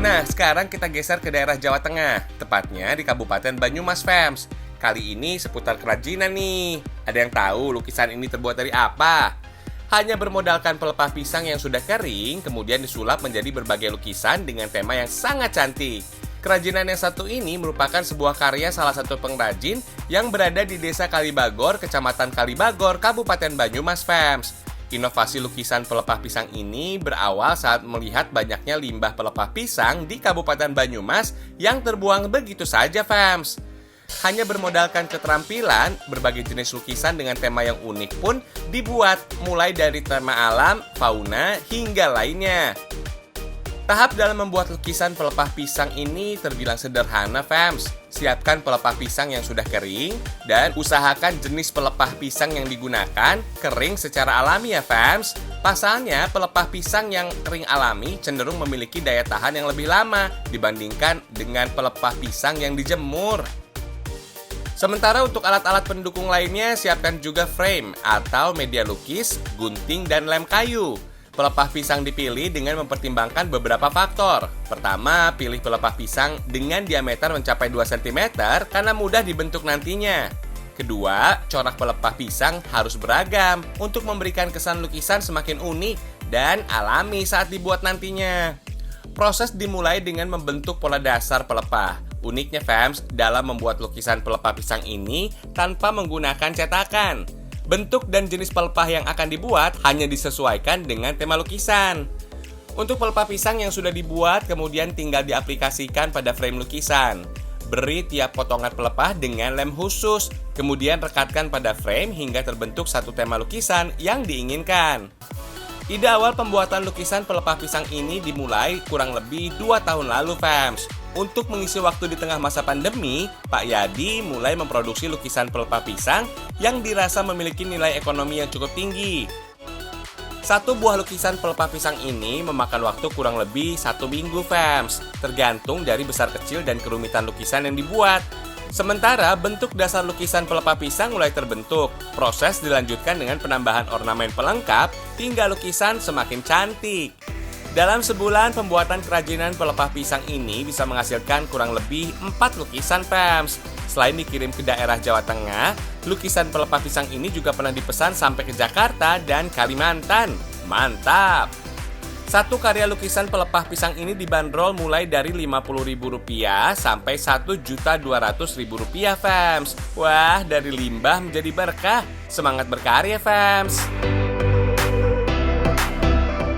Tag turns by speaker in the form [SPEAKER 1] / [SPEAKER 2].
[SPEAKER 1] Nah, sekarang kita geser ke daerah Jawa Tengah, tepatnya di Kabupaten Banyumas, fams. Kali ini seputar kerajinan nih. Ada yang tahu lukisan ini terbuat dari apa? Hanya bermodalkan pelepah pisang yang sudah kering, kemudian disulap menjadi berbagai lukisan dengan tema yang sangat cantik. Kerajinan yang satu ini merupakan sebuah karya salah satu pengrajin yang berada di Desa Kalibagor, Kecamatan Kalibagor, Kabupaten Banyumas, fams. Inovasi lukisan pelepah pisang ini berawal saat melihat banyaknya limbah pelepah pisang di Kabupaten Banyumas yang terbuang begitu saja, fams. Hanya bermodalkan keterampilan, berbagai jenis lukisan dengan tema yang unik pun dibuat, mulai dari tema alam, fauna, hingga lainnya. Tahap dalam membuat lukisan pelepah pisang ini terbilang sederhana, fams. Siapkan pelepah pisang yang sudah kering dan usahakan jenis pelepah pisang yang digunakan kering secara alami ya, fams. Pasalnya, pelepah pisang yang kering alami cenderung memiliki daya tahan yang lebih lama dibandingkan dengan pelepah pisang yang dijemur. Sementara untuk alat-alat pendukung lainnya, siapkan juga frame atau media lukis, gunting, dan lem kayu. Pelepah pisang dipilih dengan mempertimbangkan beberapa faktor. Pertama, pilih pelepah pisang dengan diameter mencapai 2 cm karena mudah dibentuk nantinya. Kedua, corak pelepah pisang harus beragam untuk memberikan kesan lukisan semakin unik dan alami saat dibuat nantinya. Proses dimulai dengan membentuk pola dasar pelepah. Uniknya, fams, dalam membuat lukisan pelepah pisang ini tanpa menggunakan cetakan. Bentuk dan jenis pelepah yang akan dibuat hanya disesuaikan dengan tema lukisan. Untuk pelepah pisang yang sudah dibuat, kemudian tinggal diaplikasikan pada frame lukisan. Beri tiap potongan pelepah dengan lem khusus, kemudian rekatkan pada frame hingga terbentuk satu tema lukisan yang diinginkan. Ide awal pembuatan lukisan pelepah pisang ini dimulai kurang lebih 2 tahun lalu, fams. Untuk mengisi waktu di tengah masa pandemi, Pak Yadi mulai memproduksi lukisan pelepah pisang yang dirasa memiliki nilai ekonomi yang cukup tinggi. Satu buah lukisan pelepah pisang ini memakan waktu kurang lebih 1 minggu, fams, tergantung dari besar kecil dan kerumitan lukisan yang dibuat. Sementara bentuk dasar lukisan pelepah pisang mulai terbentuk, proses dilanjutkan dengan penambahan ornamen pelengkap hingga lukisan semakin cantik. Dalam sebulan, pembuatan kerajinan pelepah pisang ini bisa menghasilkan kurang lebih 4 lukisan, fams. Selain dikirim ke daerah Jawa Tengah, lukisan pelepah pisang ini juga pernah dipesan sampai ke Jakarta dan Kalimantan. Mantap! Satu karya lukisan pelepah pisang ini dibanderol mulai dari Rp50.000 sampai Rp1.200.000, fams. Wah, dari limbah menjadi berkah. Semangat berkarya, fams!